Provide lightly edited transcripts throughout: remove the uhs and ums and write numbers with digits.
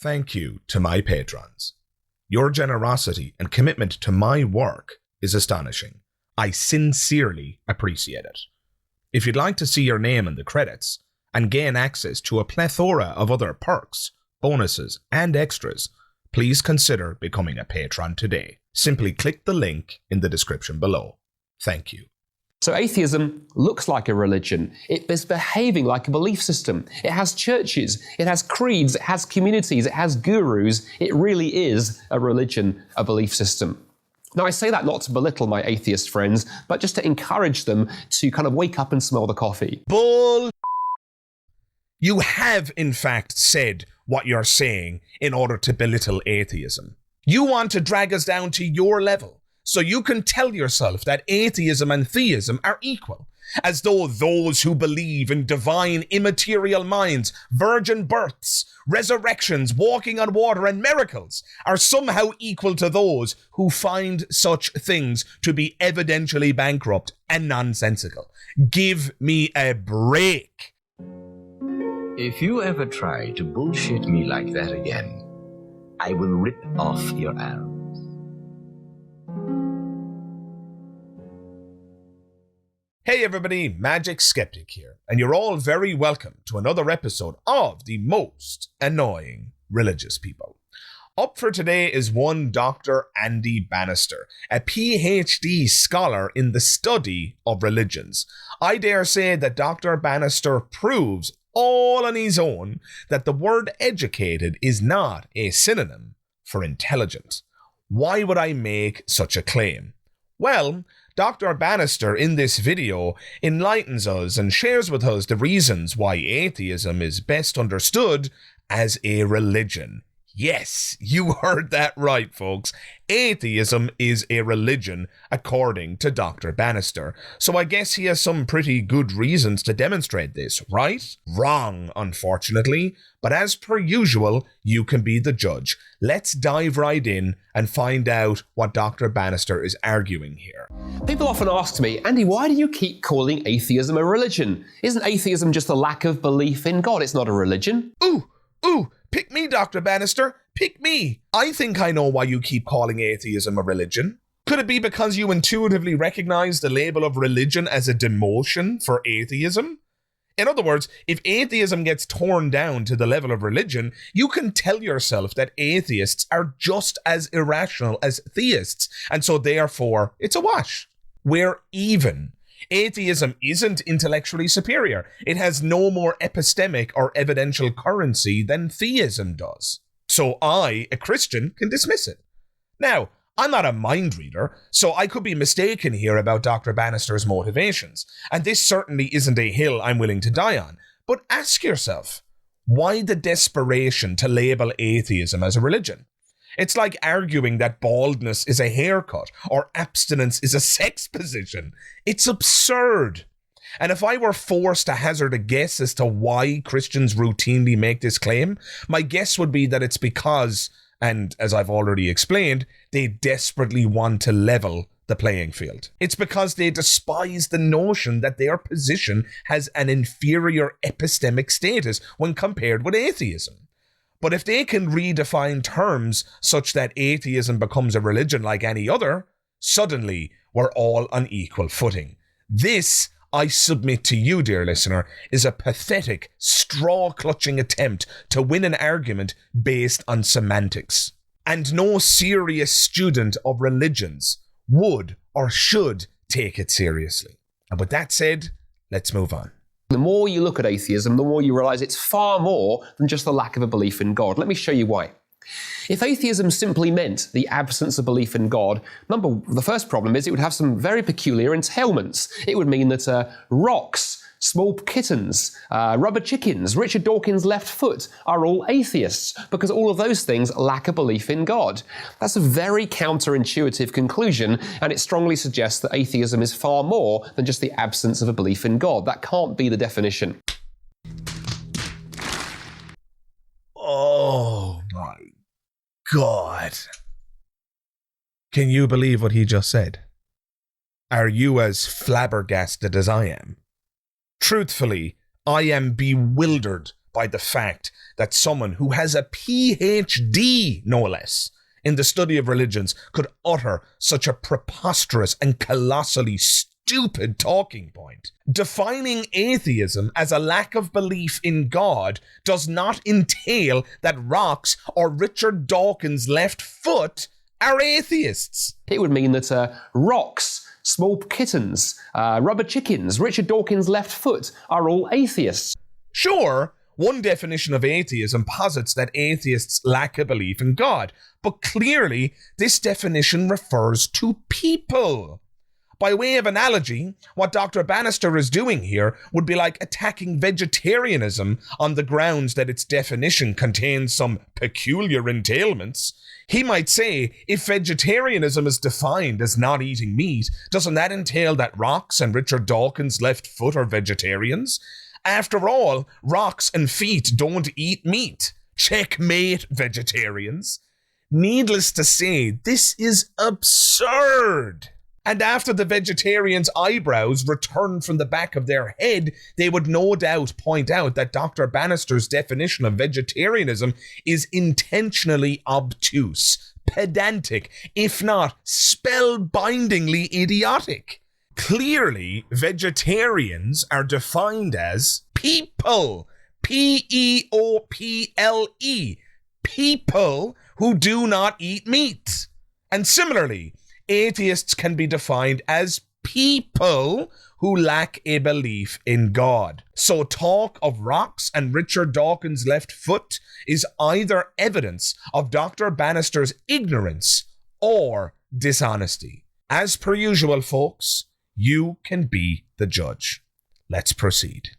thank you to my patrons. Your generosity and commitment to my work is astonishing. I sincerely appreciate it. If you'd like to see your name in the credits and gain access to a plethora of other perks, bonuses, and extras, please consider becoming a patron today. Simply click the link in the description below. Thank you. So atheism looks like a religion. It is behaving like a belief system. It has churches, it has creeds, it has communities, it has gurus. It really is a religion, a belief system. Now I say that not to belittle my atheist friends, but just to encourage them to kind of wake up and smell the coffee. Bull. You have in fact said what you're saying in order to belittle atheism. You want to drag us down to your level, so you can tell yourself that atheism and theism are equal, as though those who believe in divine immaterial minds, virgin births, resurrections, walking on water, and miracles are somehow equal to those who find such things to be evidentially bankrupt and nonsensical. Give me a break. If you ever try to bullshit me like that again, I will rip off your arm. Hey everybody, Magic Skeptic here, and you're all very welcome to another episode of the most annoying religious people. Up for today is one Dr. Andy Bannister, a PhD scholar in the study of religions. I dare say that Dr. Bannister proves all on his own that the word educated is not a synonym for intelligent. Why would I make such a claim? Well, Dr. Bannister in this video enlightens us and shares with us the reasons why atheism is best understood as a religion. Yes, you heard that right, folks. Atheism is a religion, according to Dr. Bannister. So I guess he has some pretty good reasons to demonstrate this, right? Wrong, unfortunately. But as per usual, you can be the judge. Let's dive right in and find out what Dr. Bannister is arguing here. People often ask me, Andy, why do you keep calling atheism a religion? Isn't atheism just a lack of belief in God? It's not a religion. Ooh, pick me, Dr. Bannister. Pick me. I think I know why you keep calling atheism a religion. Could it be because you intuitively recognize the label of religion as a demotion for atheism? In other words, if atheism gets torn down to the level of religion, you can tell yourself that atheists are just as irrational as theists, and so therefore it's a wash. We're even. Atheism isn't intellectually superior. It has no more epistemic or evidential currency than theism does. So I, a Christian, can dismiss it. Now, I'm not a mind reader, so I could be mistaken here about Dr. Bannister's motivations, and this certainly isn't a hill I'm willing to die on. But ask yourself, why the desperation to label atheism as a religion? It's like arguing that baldness is a haircut or abstinence is a sex position. It's absurd. And if I were forced to hazard a guess as to why Christians routinely make this claim, my guess would be that it's because, and as I've already explained, they desperately want to level the playing field. It's because they despise the notion that their position has an inferior epistemic status when compared with atheism. But if they can redefine terms such that atheism becomes a religion like any other, suddenly we're all on equal footing. This, I submit to you, dear listener, is a pathetic, straw-clutching attempt to win an argument based on semantics. And no serious student of religions would or should take it seriously. And with that said, let's move on. The more you look at atheism, the more you realize it's far more than just the lack of a belief in God. Let me show you why. If atheism simply meant the absence of belief in God, the first problem is it would have some very peculiar entailments. It would mean that rocks, small kittens, rubber chickens, Richard Dawkins' left foot are all atheists because all of those things lack a belief in God. That's a very counterintuitive conclusion, and it strongly suggests that atheism is far more than just the absence of a belief in God. That can't be the definition. Oh my God. Can you believe what he just said? Are you as flabbergasted as I am? Truthfully, I am bewildered by the fact that someone who has a PhD, no less, in the study of religions could utter such a preposterous and colossally stupid talking point. Defining atheism as a lack of belief in God does not entail that rocks or Richard Dawkins' left foot are atheists. It would mean that rocks, small kittens, rubber chickens, Richard Dawkins' left foot are all atheists. Sure, one definition of atheism posits that atheists lack a belief in God, but clearly this definition refers to people. By way of analogy, what Dr. Bannister is doing here would be like attacking vegetarianism on the grounds that its definition contains some peculiar entailments. He might say, if vegetarianism is defined as not eating meat, doesn't that entail that rocks and Richard Dawkins' left foot are vegetarians? After all, rocks and feet don't eat meat. Checkmate, vegetarians. Needless to say, this is absurd. And after the vegetarians' eyebrows returned from the back of their head, they would no doubt point out that Dr. Bannister's definition of vegetarianism is intentionally obtuse, pedantic, if not spellbindingly idiotic. Clearly, vegetarians are defined as people, P-E-O-P-L-E, people who do not eat meat. And similarly, atheists can be defined as people who lack a belief in God. So talk of rocks and Richard Dawkins' left foot is either evidence of Dr. Bannister's ignorance or dishonesty. As per usual, folks, you can be the judge. Let's proceed.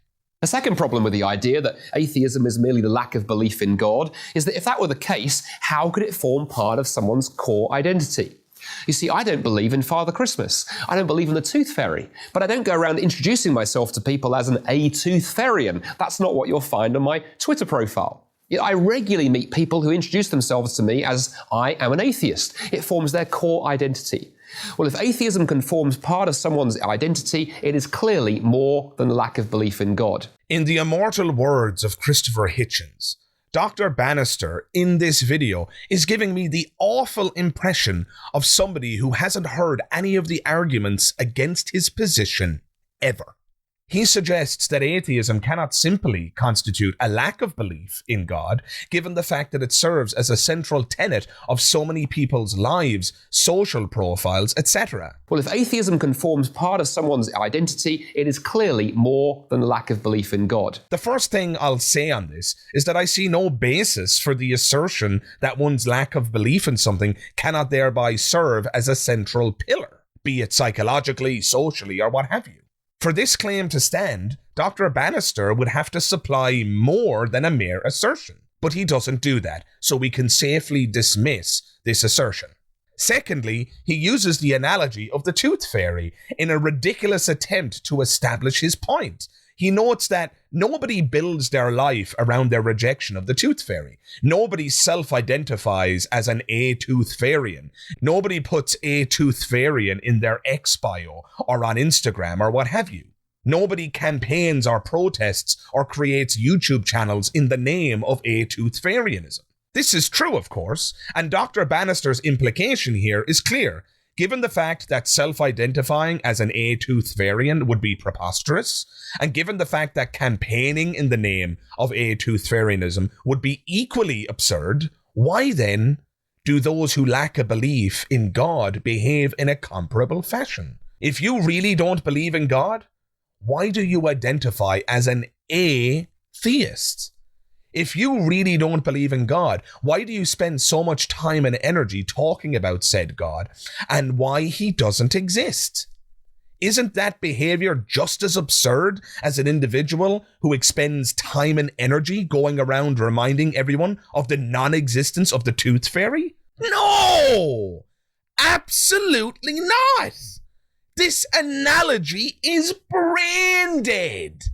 A second problem with the idea that atheism is merely the lack of belief in God is that if that were the case, how could it form part of someone's core identity? You see, I don't believe in Father Christmas. I don't believe in the Tooth Fairy. But I don't go around introducing myself to people as an A-Tooth Fairyan. That's not what you'll find on my Twitter profile. Yet I regularly meet people who introduce themselves to me as I am an atheist. It forms their core identity. Well, if atheism can form part of someone's identity, it is clearly more than the lack of belief in God. In the immortal words of Christopher Hitchens, Dr. Bannister, in this video, is giving me the awful impression of somebody who hasn't heard any of the arguments against his position ever. He suggests that atheism cannot simply constitute a lack of belief in God, given the fact that it serves as a central tenet of so many people's lives, social profiles, etc. Well, if atheism can form part of someone's identity, it is clearly more than a lack of belief in God. The first thing I'll say on this is that I see no basis for the assertion that one's lack of belief in something cannot thereby serve as a central pillar, be it psychologically, socially, or what have you. For this claim to stand, Dr. Bannister would have to supply more than a mere assertion, but he doesn't do that, so we can safely dismiss this assertion. Secondly, he uses the analogy of the Tooth Fairy in a ridiculous attempt to establish his point. He notes that nobody builds their life around their rejection of the Tooth Fairy. Nobody self-identifies as an A-Tooth Fairyan. Nobody puts A-Tooth Fairyan in their X bio or on Instagram or what have you. Nobody campaigns or protests or creates YouTube channels in the name of A-Tooth Fairyanism. This is true, of course, and Dr. Bannister's implication here is clear. Given the fact that self-identifying as an A-Tooth Fairyan would be preposterous, and given the fact that campaigning in the name of A-Tooth Fairyanism would be equally absurd, why then do those who lack a belief in God behave in a comparable fashion? If you really don't believe in God, why do you identify as an atheist? If you really don't believe in God, why do you spend so much time and energy talking about said God and why he doesn't exist? Isn't that behavior just as absurd as an individual who expends time and energy going around reminding everyone of the non-existence of the Tooth Fairy? No! Absolutely not! This analogy is brain dead.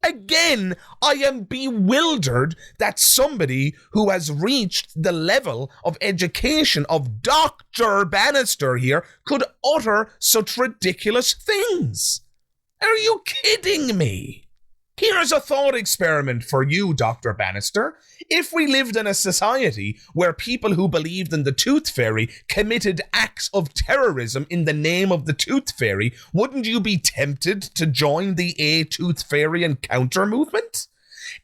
Again, I am bewildered that somebody who has reached the level of education of Dr. Bannister here could utter such ridiculous things. Are you kidding me? Here's a thought experiment for you, Dr. Bannister. If we lived in a society where people who believed in the tooth fairy committed acts of terrorism in the name of the tooth fairy, wouldn't you be tempted to join the tooth fairy and counter movement?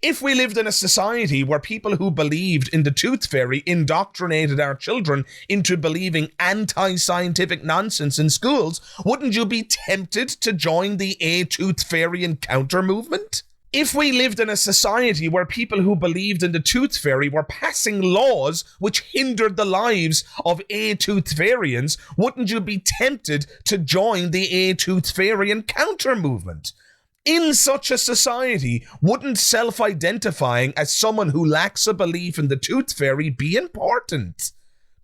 If we lived in a society where people who believed in the tooth fairy indoctrinated our children into believing anti-scientific nonsense in schools, wouldn't you be tempted to join the tooth fairy and counter movement? If we lived in a society where people who believed in the tooth fairy were passing laws which hindered the lives of tooth fairyans, wouldn't you be tempted to join the tooth fairy and counter movement? In such a society, wouldn't self-identifying as someone who lacks a belief in the tooth fairy be important?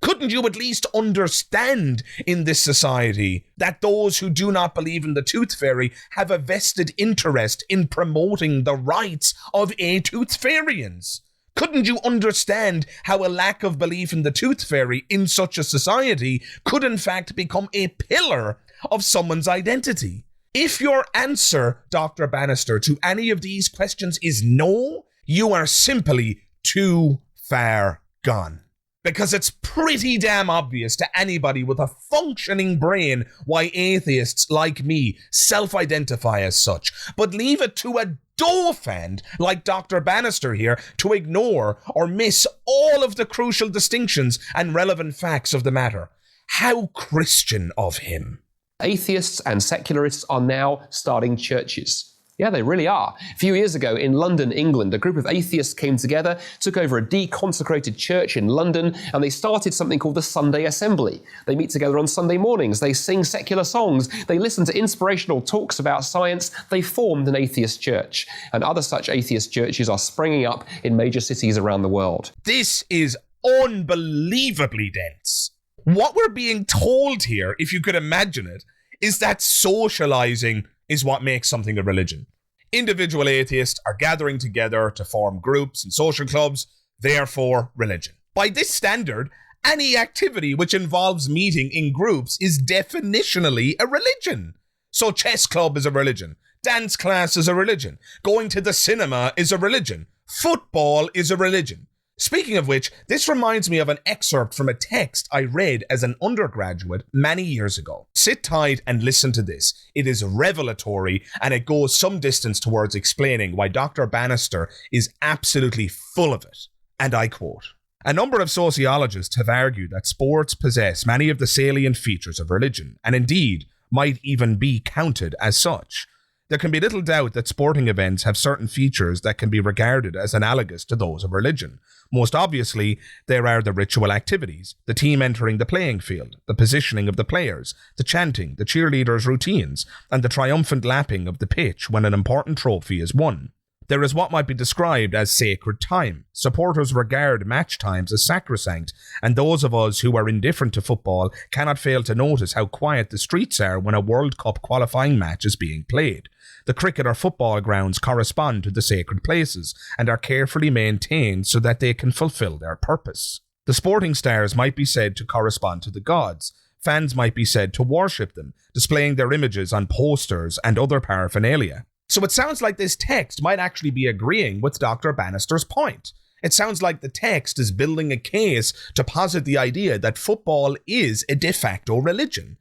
Couldn't you at least understand in this society that those who do not believe in the tooth fairy have a vested interest in promoting the rights of tooth fairyans? Couldn't you understand how a lack of belief in the tooth fairy in such a society could in fact become a pillar of someone's identity? If your answer, Dr. Bannister, to any of these questions is no, you are simply too far gone. Because it's pretty damn obvious to anybody with a functioning brain why atheists like me self-identify as such. But leave it to a doofand like Dr. Bannister here to ignore or miss all of the crucial distinctions and relevant facts of the matter. How Christian of him. Atheists and secularists are now starting churches. Yeah, they really are. A few years ago in London, England, a group of atheists came together, took over a deconsecrated church in London, and they started something called the Sunday Assembly. They meet together on Sunday mornings, they sing secular songs, they listen to inspirational talks about science. They formed an atheist church, and other such atheist churches are springing up in major cities around the world. This is unbelievably dense. What we're being told here, if you could imagine it, is that socializing is what makes something a religion. Individual atheists are gathering together to form groups and social clubs, therefore religion. By this standard, any activity which involves meeting in groups is definitionally a religion. So chess club is a religion, dance class is a religion, going to the cinema is a religion, football is a religion. Speaking of which, this reminds me of an excerpt from a text I read as an undergraduate many years ago. Sit tight and listen to this. It is revelatory and it goes some distance towards explaining why Dr. Bannister is absolutely full of it. And I quote, "A number of sociologists have argued that sports possess many of the salient features of religion, and indeed might even be counted as such. There can be little doubt that sporting events have certain features that can be regarded as analogous to those of religion. Most obviously, there are the ritual activities, the team entering the playing field, the positioning of the players, the chanting, the cheerleaders' routines, and the triumphant lapping of the pitch when an important trophy is won. There is what might be described as sacred time. Supporters regard match times as sacrosanct, and those of us who are indifferent to football cannot fail to notice how quiet the streets are when a World Cup qualifying match is being played. The cricket or football grounds correspond to the sacred places and are carefully maintained so that they can fulfill their purpose. The sporting stars might be said to correspond to the gods. Fans might be said to worship them, displaying their images on posters and other paraphernalia. So it sounds like this text might actually be agreeing with Dr. Bannister's point. It sounds like the text is building a case to posit the idea that football is a de facto religion.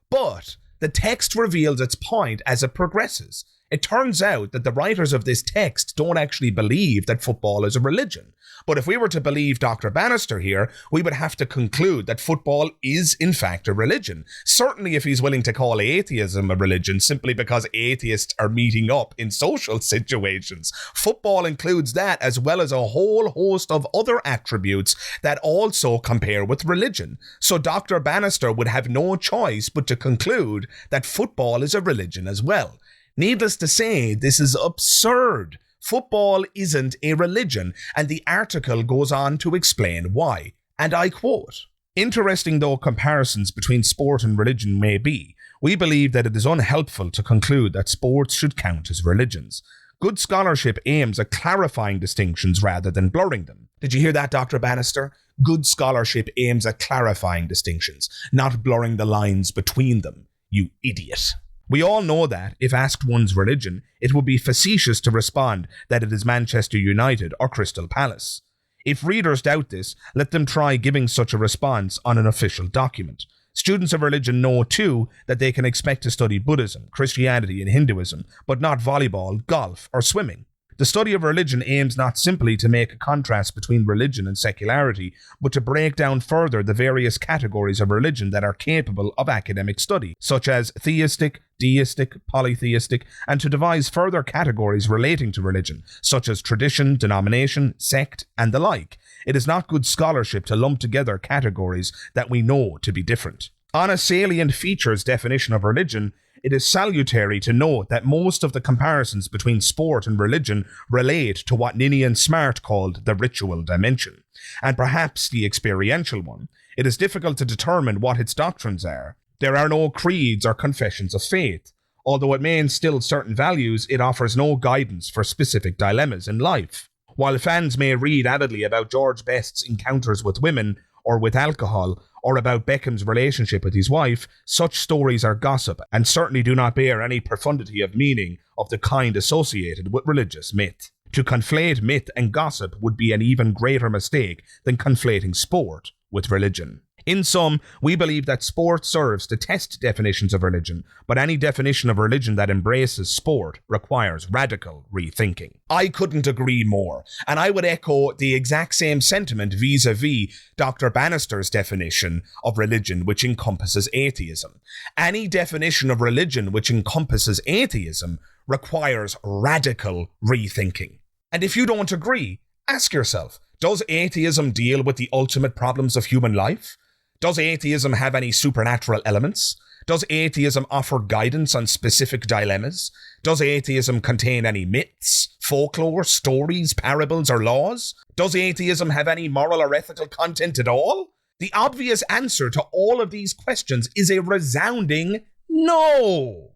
But the text reveals its point as it progresses. It turns out that the writers of this text don't actually believe that football is a religion. But if we were to believe Dr. Bannister here, we would have to conclude that football is in fact a religion. Certainly if he's willing to call atheism a religion simply because atheists are meeting up in social situations. Football includes that as well as a whole host of other attributes that also compare with religion. So Dr. Bannister would have no choice but to conclude that football is a religion as well. Needless to say, this is absurd. Football isn't a religion, and the article goes on to explain why. And I quote, "Interesting though comparisons between sport and religion may be, we believe that it is unhelpful to conclude that sports should count as religions. Good scholarship aims at clarifying distinctions rather than blurring them." Did you hear that, Dr. Bannister? Good scholarship aims at clarifying distinctions, not blurring the lines between them. You idiot. We all know that, if asked one's religion, it would be facetious to respond that it is Manchester United or Crystal Palace. If readers doubt this, let them try giving such a response on an official document. Students of religion know too that they can expect to study Buddhism, Christianity and Hinduism, but not volleyball, golf or swimming. The study of religion aims not simply to make a contrast between religion and secularity, but to break down further the various categories of religion that are capable of academic study, such as theistic, deistic, polytheistic, and to devise further categories relating to religion, such as tradition, denomination, sect, and the like. It is not good scholarship to lump together categories that we know to be different. On a salient features definition of religion, it is salutary to note that most of the comparisons between sport and religion relate to what Ninian Smart called the ritual dimension, and perhaps the experiential one. It is difficult to determine what its doctrines are. There are no creeds or confessions of faith. Although it may instill certain values, it offers no guidance for specific dilemmas in life. While fans may read avidly about George Best's encounters with women or with alcohol, or about Beckham's relationship with his wife, such stories are gossip and certainly do not bear any profundity of meaning of the kind associated with religious myth. To conflate myth and gossip would be an even greater mistake than conflating sport with religion. In sum, we believe that sport serves to test definitions of religion, but any definition of religion that embraces sport requires radical rethinking. I couldn't agree more, and I would echo the exact same sentiment vis-a-vis Dr. Bannister's definition of religion, which encompasses atheism. Any definition of religion which encompasses atheism requires radical rethinking. And if you don't agree, ask yourself, does atheism deal with the ultimate problems of human life? Does atheism have any supernatural elements? Does atheism offer guidance on specific dilemmas? Does atheism contain any myths, folklore, stories, parables, or laws? Does atheism have any moral or ethical content at all? The obvious answer to all of these questions is a resounding no.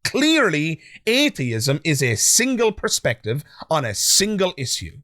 Clearly, atheism is a single perspective on a single issue.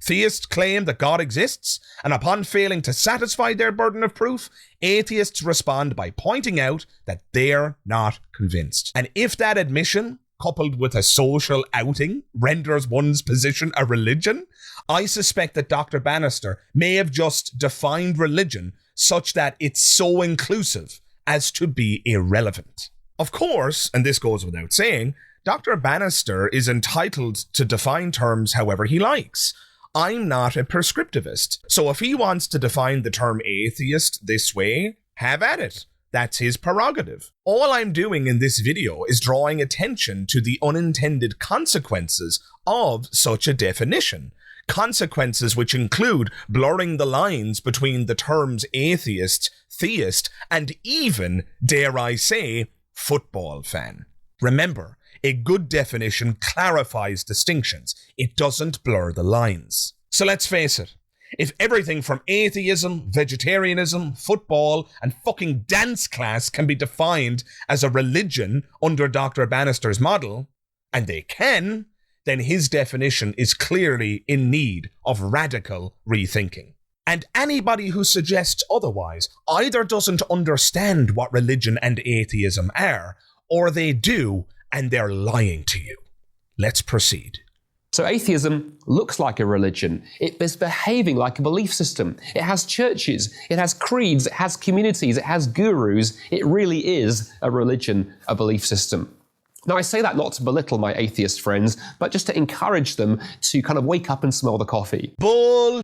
Theists claim that God exists, and upon failing to satisfy their burden of proof, atheists respond by pointing out that they're not convinced. And if that admission, coupled with a social outing, renders one's position a religion, I suspect that Dr. Bannister may have just defined religion such that it's so inclusive as to be irrelevant. Of course, and this goes without saying, Dr. Bannister is entitled to define terms however he likes. I'm not a prescriptivist, so if he wants to define the term atheist this way, have at it. That's his prerogative. All I'm doing in this video is drawing attention to the unintended consequences of such a definition. Consequences which include blurring the lines between the terms atheist, theist, and even, dare I say, football fan. Remember, a good definition clarifies distinctions. It doesn't blur the lines. So let's face it, if everything from atheism, vegetarianism, football, and fucking dance class can be defined as a religion under Dr. Bannister's model, and they can, then his definition is clearly in need of radical rethinking. And anybody who suggests otherwise either doesn't understand what religion and atheism are, or they do, and they're lying to you. Let's proceed. So atheism looks like a religion. It is behaving like a belief system. It has churches, it has creeds, it has communities, it has gurus. It really is a religion, a belief system. Now, I say that not to belittle my atheist friends, but just to encourage them to kind of wake up and smell the coffee. Bull.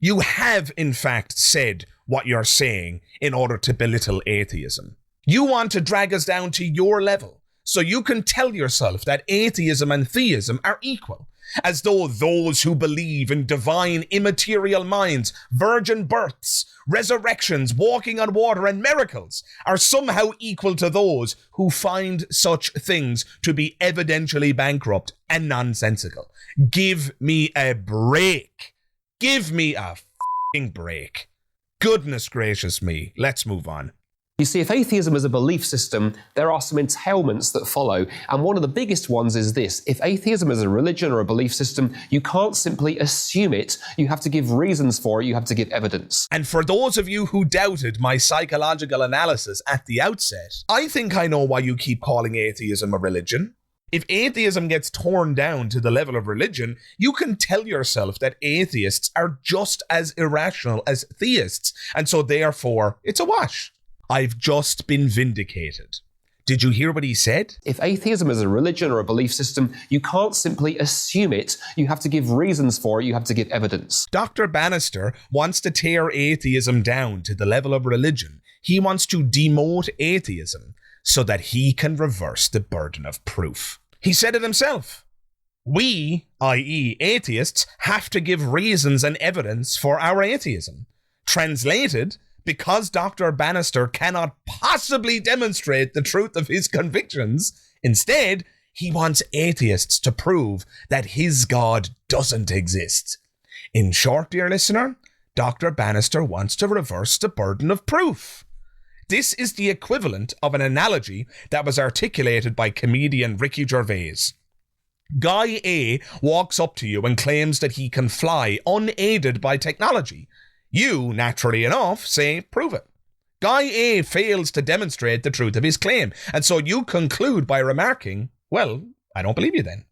You have, in fact, said what you're saying in order to belittle atheism. You want to drag us down to your level, so you can tell yourself that atheism and theism are equal, as though those who believe in divine immaterial minds, virgin births, resurrections, walking on water, and miracles are somehow equal to those who find such things to be evidentially bankrupt and nonsensical. Give me a break. Give me a f***ing break. Goodness gracious me. Let's move on. You see, if atheism is a belief system, there are some entailments that follow, and one of the biggest ones is this. If atheism is a religion or a belief system, you can't simply assume it. You have to give reasons for it, you have to give evidence. And for those of you who doubted my psychological analysis at the outset, I think I know why you keep calling atheism a religion. If atheism gets torn down to the level of religion, you can tell yourself that atheists are just as irrational as theists, and so therefore it's a wash. I've just been vindicated. Did you hear what he said? If atheism is a religion or a belief system, you can't simply assume it. You have to give reasons for it, you have to give evidence. Dr. Bannister wants to tear atheism down to the level of religion. He wants to demote atheism so that he can reverse the burden of proof. He said it himself. We, i.e. atheists, have to give reasons and evidence for our atheism. Translated, because Dr. Bannister cannot possibly demonstrate the truth of his convictions, instead, he wants atheists to prove that his God doesn't exist. In short, dear listener, Dr. Bannister wants to reverse the burden of proof. This is the equivalent of an analogy that was articulated by comedian Ricky Gervais. Guy A walks up to you and claims that he can fly unaided by technology. You, naturally enough, say, prove it. Guy A fails to demonstrate the truth of his claim, and so you conclude by remarking, well, I don't believe you then.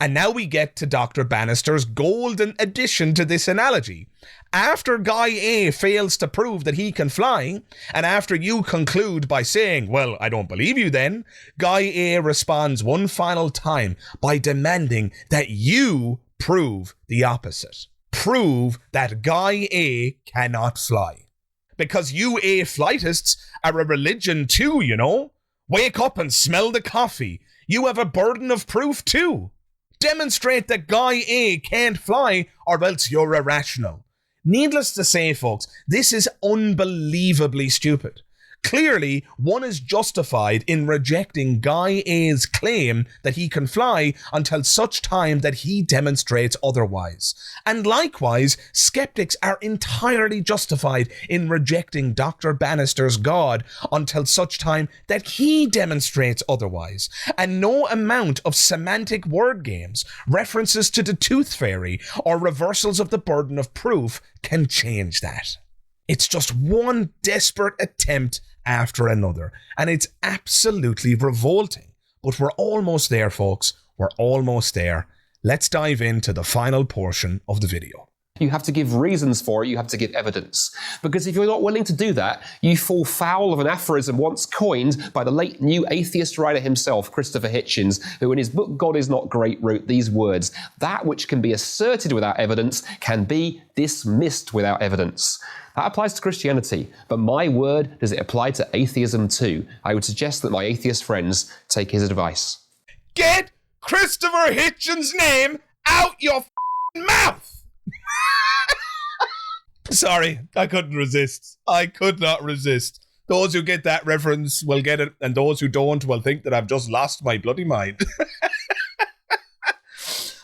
And now we get to Dr. Bannister's golden addition to this analogy. After Guy A fails to prove that he can fly, and after you conclude by saying, well, I don't believe you then, Guy A responds one final time by demanding that you prove the opposite. Prove that Guy A cannot fly. Because you A-flightists are a religion too, you know. Wake up and smell the coffee. You have a burden of proof too. Demonstrate that Guy A can't fly, or else you're irrational. Needless to say, folks, this is unbelievably stupid. Clearly, one is justified in rejecting Guy A's claim that he can fly until such time that he demonstrates otherwise. And likewise, skeptics are entirely justified in rejecting Dr. Bannister's God until such time that he demonstrates otherwise. And no amount of semantic word games, references to the tooth fairy, or reversals of the burden of proof can change that. It's just one desperate attempt after another, and it's absolutely revolting. But we're almost there, folks. We're almost there. Let's dive into the final portion of the video. You have to give reasons for it, you have to give evidence. Because if you're not willing to do that, you fall foul of an aphorism once coined by the late new atheist writer himself, Christopher Hitchens, who in his book God Is Not Great wrote these words: that which can be asserted without evidence can be dismissed without evidence. That applies to Christianity, but my word, does it apply to atheism too? I would suggest that my atheist friends take his advice. Get Christopher Hitchens' name out your mouth! Sorry, I couldn't resist. I could not resist. Those who get that reference will get it, and those who don't will think that I've just lost my bloody mind.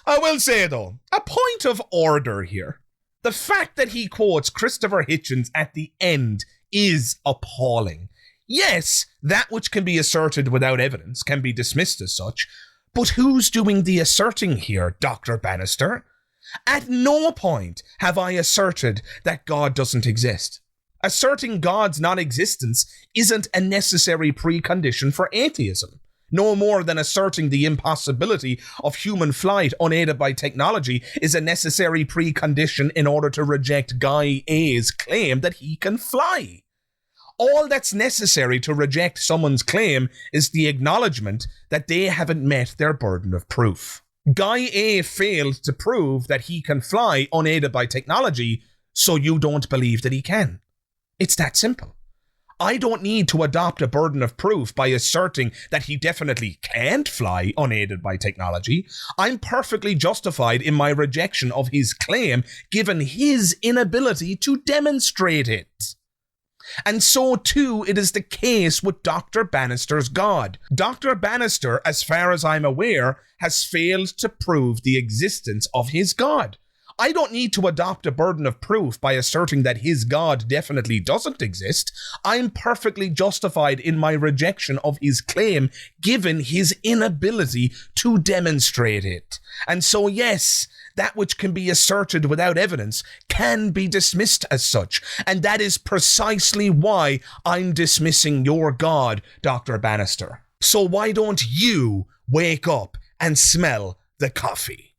I will say, though, a point of order here. The fact that he quotes Christopher Hitchens at the end is appalling. Yes, that which can be asserted without evidence can be dismissed as such, but who's doing the asserting here, Dr. Bannister? At no point have I asserted that God doesn't exist. Asserting God's non-existence isn't a necessary precondition for atheism, no more than asserting the impossibility of human flight unaided by technology is a necessary precondition in order to reject Guy A's claim that he can fly. All that's necessary to reject someone's claim is the acknowledgement that they haven't met their burden of proof. Guy A failed to prove that he can fly unaided by technology, so you don't believe that he can. It's that simple. I don't need to adopt a burden of proof by asserting that he definitely can't fly unaided by technology. I'm perfectly justified in my rejection of his claim, given his inability to demonstrate it. And so too it is the case with Dr. Bannister's God. Dr. Bannister, as far as I'm aware, has failed to prove the existence of his God. I don't need to adopt a burden of proof by asserting that his God definitely doesn't exist. I'm perfectly justified in my rejection of his claim, given his inability to demonstrate it. And so, yes, that which can be asserted without evidence can be dismissed as such. And that is precisely why I'm dismissing your God, Dr. Bannister. So why don't you wake up and smell the coffee?